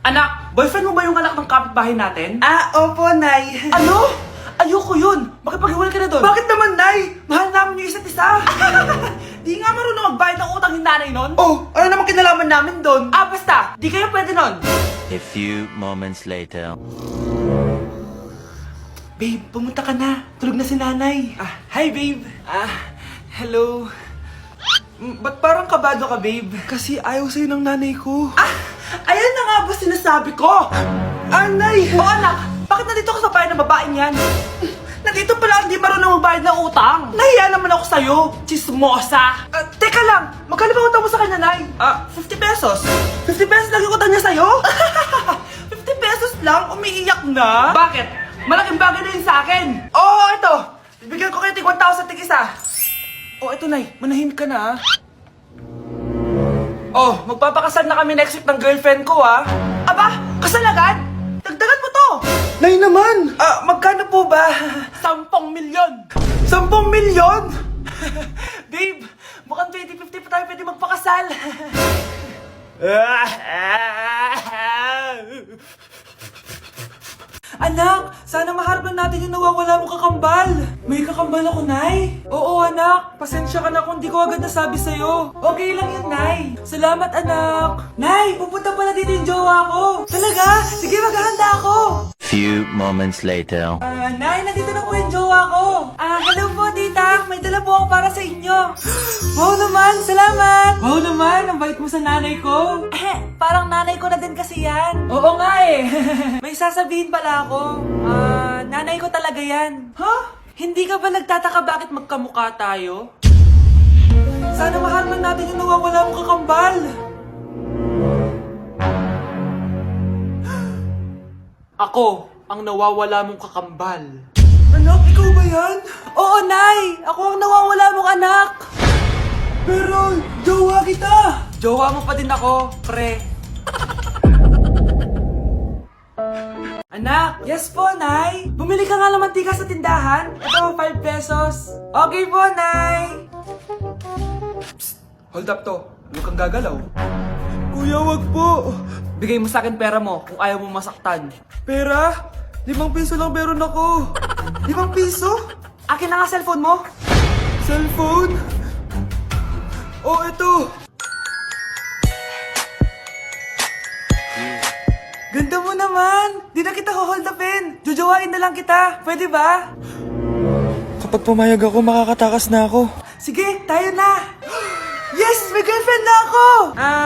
Anak, boyfriend mo ba yung anak ng kapitbahay natin? Opo, Nay. Ano? Ayoko yun. Makipaghiwalay ka na doon. Bakit naman, Nay? Mahal namin yung isa't isa. Di nga marunong magbayad ng utang yung nanay nun? Oh, ano naman kinalaman namin doon? Basta. Di kayo pwede nun. A few moments later. Babe, pumunta ka na. Tulog na si nanay. Hi, babe. Hello. Ba't parang kabado ka, babe? Kasi ayaw sa'yo ng nanay ko. Ayan na nga ba sinasabi ko? Nay! O anak, bakit nandito ka sa bahay ng babaeng yan? Nandito pala hindi marunong magbayad ng utang. Nahiya naman ako sa'yo, chismosa. Teka lang, magkano ba utang mo sa kanya, Nay? 50 pesos. 50 pesos lang yung utang niya sa'yo? 50 pesos lang? Umiiyak na? Bakit? Malaking bagay na yun sa akin. Ito. Bibigyan ko kayo tig 1,000 tig isa. Ito, Nay. Manahimik ka na, magpapakasal na kami next week ng girlfriend ko, Aba, kasal agad? Dagdagan mo to. Nay naman! Magkano po ba? 10 milyon. 10 milyon? Babe, mukhang 2050 pa tayo pwede magpakasal. Anak, sana maharap na natin yung nawawala mong kakambal. May kakambal ako, Nay. Oo, anak. Pasensya ka na kung di ko agad nasabi sa'yo. Okay lang yun, Nay. Salamat, anak. Nay, pupunta pala dito yung jowa ko. Talaga? Sige, maghahanda ako. Few moments later. Nay, nandito na po yung jowa ko. Hello po, tita. May dala po ako para sa inyo. Wow naman, salamat. Wow naman, ang bait mo sa nanay ko. Parang nanay ko na din kasi yan. Oo nga eh. May sasabihin pala ako. Nanay ko talaga yan. Hindi ka ba nagtataka bakit magkamukha tayo? Sana maharman natin yung nawawala mong kakambal. Ako, ang nawawala mong kakambal. Anak, ikaw ba yan? Oo, Nay! Ako ang nawawala mong anak! Pero, jowa kita! Jowa mo pa din ako, pre. Anak! Yes po, Nay! Bumili ka nga ng mantika sa tindahan. Ito, 5 pesos. Okay po, Nay! Psst! Hold up to. Huwag kang gagalaw. Kuya, wag po! Bigay mo sa akin pera mo kung ayaw mo masaktan. Pera? 5 piso lang meron ako. 5 piso? Akin na nga cellphone mo. Cellphone? Ito. Ganda mo naman! Di na kita hold upin! Jojowain na lang kita! Pwede ba? Kapag pumayag ako, makakatakas na ako. Sige, tayo na! Yes! May girlfriend na ako!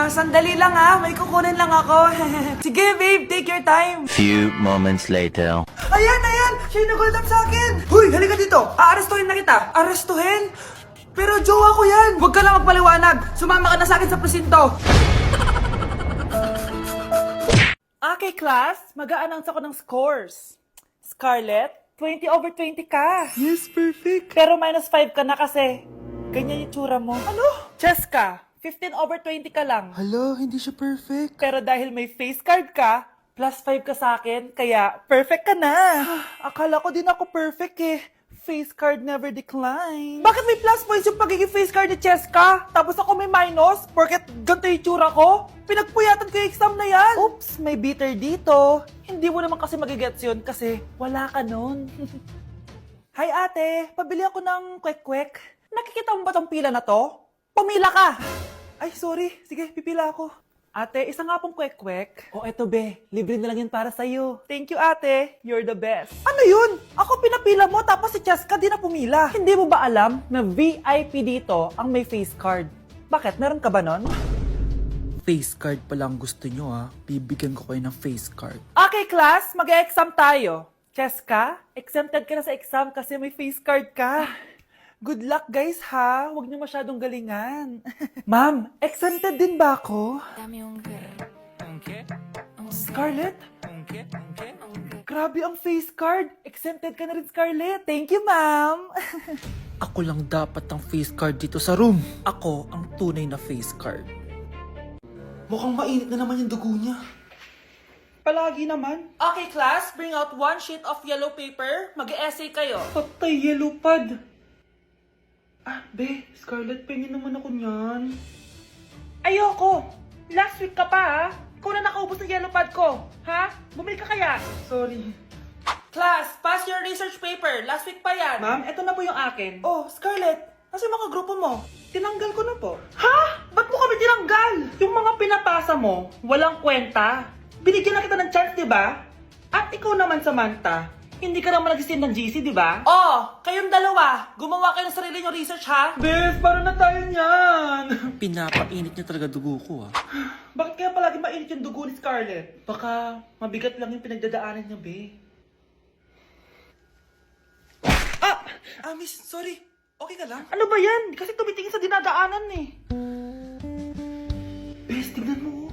Sandali lang may kukunin lang ako. Sige, babe, take your time. Few moments later. Ayan! Siya yung nag-hold up sa akin! Huy, halika dito! Aarestuhin na kita! Arestuhin? Pero jowa ko yan! Huwag ka lang magpaliwanag! Sumama ka na sa akin sa presinto! Okay, class. Mag-a-announce ako ng scores. Scarlett, 20/20 ka. Yes, perfect. Pero -5 ka na kasi. Ganyan yung tsura mo. Ano? Cheska, 15/20 ka lang. Hala, hindi siya perfect. Pero dahil may face card ka, +5 ka sa akin, kaya perfect ka na. Akala ko din ako perfect eh. Face card never decline. Bakit may plus points yung pagiging face card ni Cheska? Tapos ako may minus? Porket ganito yung tsura ko? Pinagpuyatan ko yung exam na yan. Oops, may bitter dito. Hindi mo naman kasi magigets yun kasi wala ka nun. Hi ate, pabili ako ng kwek-kwek. Nakikita mo ba tong pila na to? Pumila ka! Ay, sorry. Sige, pipila ako. Ate, isa nga pong kwek-kwek. Eto be. Libre na lang yan para sa'yo. Thank you, ate. You're the best. Ano yun? Ako pinapila mo tapos si Cheska di na pumila. Hindi mo ba alam na VIP dito ang may face card? Bakit? Meron ka ba nun? Face card pa lang gusto nyo Bibigyan ko kayo ng face card. Okay, class. Mag-e-exam tayo. Cheska, exempted ka na sa exam kasi may face card ka. Good luck guys ha. Huwag niyo masyadong galingan. Ma'am, exempted din ba ako? Scarlett? Grabe ang face card. Exempted ka na rin, Scarlett. Thank you, ma'am. Ako lang dapat ang face card dito sa room. Ako ang tunay na face card. Mukhang mainit na naman yung dugo niya. Palagi naman. Okay, class. Bring out 1 sheet of yellow paper. Mag-essay kayo. Patay, yellow pad. Be, Scarlett, pengin naman ako niyan. Ayoko. Last week ka pa, Ikaw na nakaubos ng yellow pad ko. Ha? Bumili ka kaya? Sorry. Class, pass your research paper. Last week pa yan. Ma'am, eto na po yung akin. Oh, Scarlett. Nasa mga grupo mo? Tinanggal ko na po. Ha? Ba't mo kami tinanggal? Yung mga pinapasa mo, walang kwenta. Binigyan na kita ng chance, di ba? At ikaw naman, Samantha, hindi ka naman nag-send ng GC, di ba? Oh, kayong dalawa. Gumawa kayo ng sarili yung research, ha? Bes, paano na tayo niyan? Pinapainit niya talaga dugo ko, ah. Bakit kaya palagi mainit yung dugo ni Scarlett? Baka mabigat lang yung pinagdadaanan niya, be. Miss, sorry. Okay ka lang? Ano ba yan? Kasi tumitingin sa dinadaanan eh. Bes, tignan mo.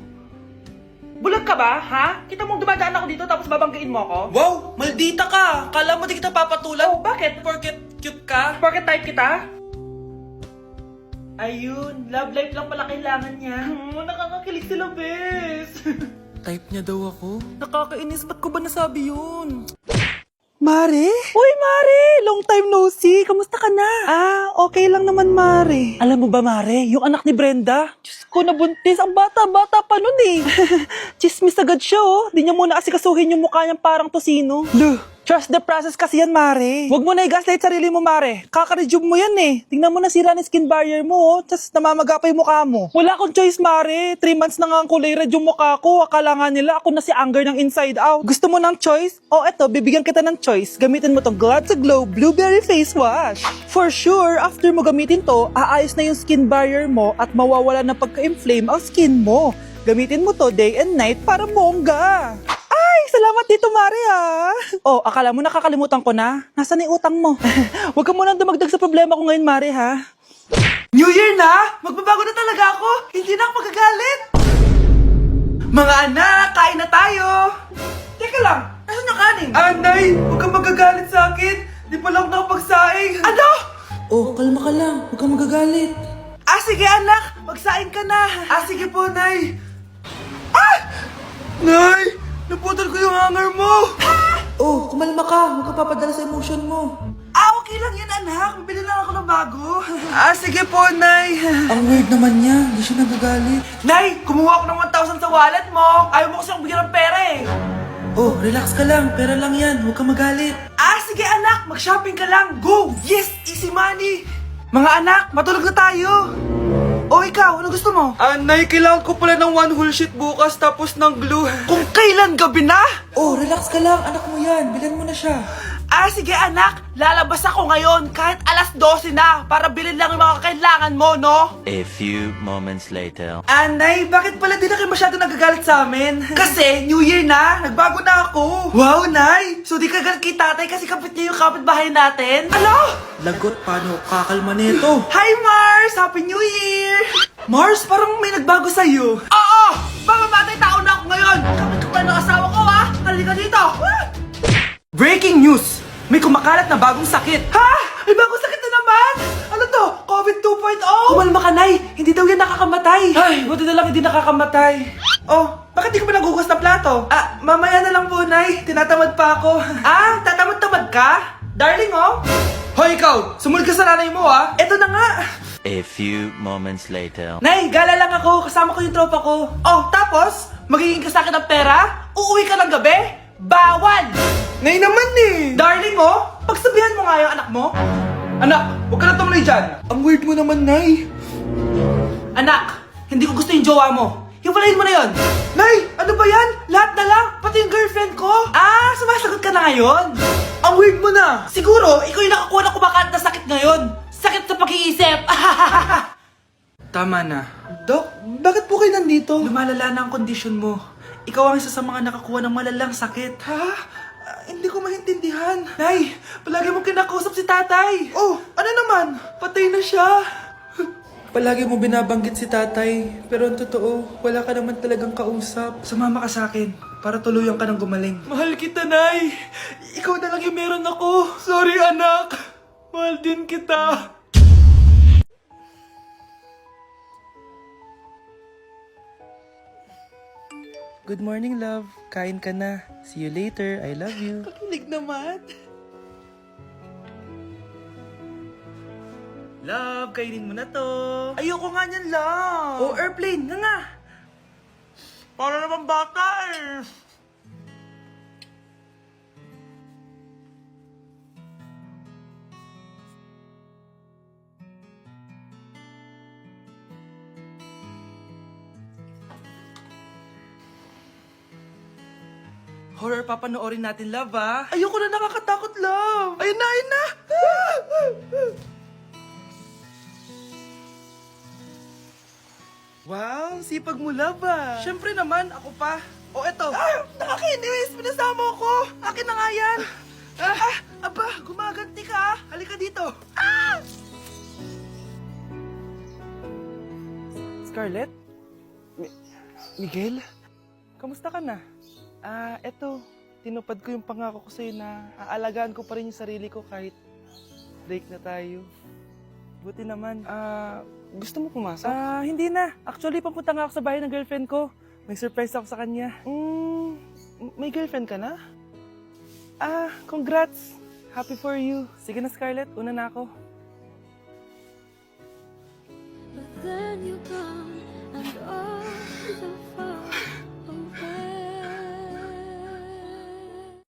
Bulag ka ba, ha? Kita mong dumadaan ako dito tapos babanggain mo ako? Wow! Maldita ka! Kala mo di kita papatulan? Oh, bakit? Porket cute ka? Porket type kita? Ayun, love life lang pala kailangan niya. Nakakakilig sila, bes. Type niya daw ako? Nakakainis, ba't ko ba nasabi yun? Mare? Uy, Mare! Long time no see. Kamusta ka na? Okay lang naman, Mare. Alam mo ba, Mare? Yung anak ni Brenda? Diyos ko, nabuntis. Ang bata-bata pa nun eh. Chismis agad siya, oh. Di niya muna asikasuhin yung mukha niyang parang tosino. Duh! Trust the process kasi yan, Mare. Huwag mo na i-gaslight sarili mo, Mare. Kaka-rejuve mo yan eh. Tingnan mo na sira ng skin barrier mo, oh. Tapos namamaga pa yung mukha mo. Wala akong choice, Mare. 3 months na nga ang kulay red yung mukha ko. Akala nga nila ako na si Anger ng inside out. Gusto mo ng choice? Oh, eto, bibigyan kita ng choice. Gamitin mo tong Glad to Glow Blueberry Face Wash. For sure, after mo gamitin to, aayos na yung skin barrier mo at mawawala na pagka-inflame ang skin mo. Gamitin mo to day and night para bongga. Ay, salamat dito, Mare, ha? Oh, akala mo nakakalimutan ko na? Nasaan yung utang mo? Huwag ka muna dumagdag sa problema ko ngayon, Mare, ha? New Year na! Magbabago na talaga ako! Hindi na ako magagalit! Mga anak, kain na tayo! Teka lang, nasan yung kanin? Anay, huwag kang magagalit sa akin! Di pa lang nakapagsaing! Ano? Oh, kalma ka lang. Huwag kang magagalit. Sige anak, magsaing ka na! Sige po, Nay! Nay! Naputol ko yung hanger mo! Oh, kumalma ka. Huwag ka papadala sa emotion mo. Okay lang yan, anak. Bibili lang ako ng bago. Sige po, Nay. Ang weird naman niya. Hindi siya nagagalit. Nay, kumuha ako ng 1,000 sa wallet mo. Ayaw mo kasi akong bigyan ng pera eh. Oh, relax ka lang. Pera lang yan. Huwag ka magalit. Sige anak, mag-shopping ka lang. Go! Yes, easy money. Mga anak, matulog na tayo. Ikaw, ano gusto mo? Nay, kailangan ko pala ng 1 whole sheet bukas tapos ng glue. Kung kailan gabi na? Oh, relax ka lang. Anak mo yan. Bilan mo na siya. Sige anak, lalabas ako ngayon kahit alas 12 na para bilhin lang yung mga kailangan mo, no? A few moments later. Nay, bakit pala di na kayo masyado nagagalit sa amin? Kasi, New Year na, nagbago na ako. Wow, Nay! So di ka galit kay tatay kasi kapit niya yung kapitbahay natin? Ano? Lagot, paano kakalma nito? Hi, Mars! Happy New Year! Mars, parang may nagbago sa'yo. Oo! Mamamatay tao na ako ngayon! Kapit ko pa ng asawa ko, ha? Halika dito! Breaking news! May kumakalat na bagong sakit. Ha? May bagong sakit na naman? Ano to? COVID 2.0? Kumalma ka, Nay. Hindi daw yan nakakamatay. Ay, buti na lang hindi nakakamatay. Bakit di ka pa nagugas ng plato? Mamaya na lang po, Nay. Tinatamad pa ako. Tatamad-tamad ka? Darling, oh. Hoy, ikaw! Sumunod ka sa nanay mo, ha? Eto na nga. A few moments later. Nay, gala lang ako. Kasama ko yung tropa ko. Tapos? Magiging ka sa akin ng pera? Uuwi ka ng gabi? Bawal! Nay naman eh! Darling, pagsabihan mo nga yung anak mo. Anak, huwag ka na tumuloy dyan. Ang weird mo naman, Nay. Anak, hindi ko gusto yung jowa mo. Hiwalayin mo na yon. Nay, ano ba yan? Lahat na lang, pati yung girlfriend ko. Sumasagot ka na ngayon? Ang weird mo na. Siguro, ikaw yung nakakuha ng kumakalat na sakit ngayon. Sakit sa pag-iisip. Tama na. Dok, bakit po kayo nandito? Lumalala na ang kondisyon mo. Ikaw ang isa sa mga nakakuha ng malalang sakit. Hindi ko maintindihan. Nay, palagi mo kinakausap si tatay. Ano naman? Patay na siya. Palagi mo binabanggit si tatay. Pero ang totoo, wala ka naman talagang kausap. Sumama ka sa akin para tuluyan ka ng gumaling. Mahal kita, Nay. Ikaw na lang yung meron ako. Sorry, anak. Mahal din kita. Good morning, love. Kain ka na. See you later. I love you. Kakilig naman. Love, kainin mo na to. Ayoko nga niyan, love. Airplane. Nga nga. Para naman bata eh. Horror papanoorin natin, love, ah. Ayoko na, nakakatakot, love. Ayun na, ayun na. Wow, sipag mo, love, ah. Siyempre naman, ako pa. O, eto. Nakakainis, pinasama ko. Akin na nga yan. Aba, gumaganti ka, ah. Halika dito. Scarlett? Miguel? Kamusta ka na? Eto, tinupad ko yung pangako ko sa'yo na aalagaan ko pa rin yung sarili ko kahit break na tayo. Buti naman. Gusto mo pumasok? Hindi na. Actually, papunta nga ako sa bahay ng girlfriend ko. May surprise ako sa kanya. May girlfriend ka na? Congrats. Happy for you. Sige na, Scarlett. Una na ako. But then you go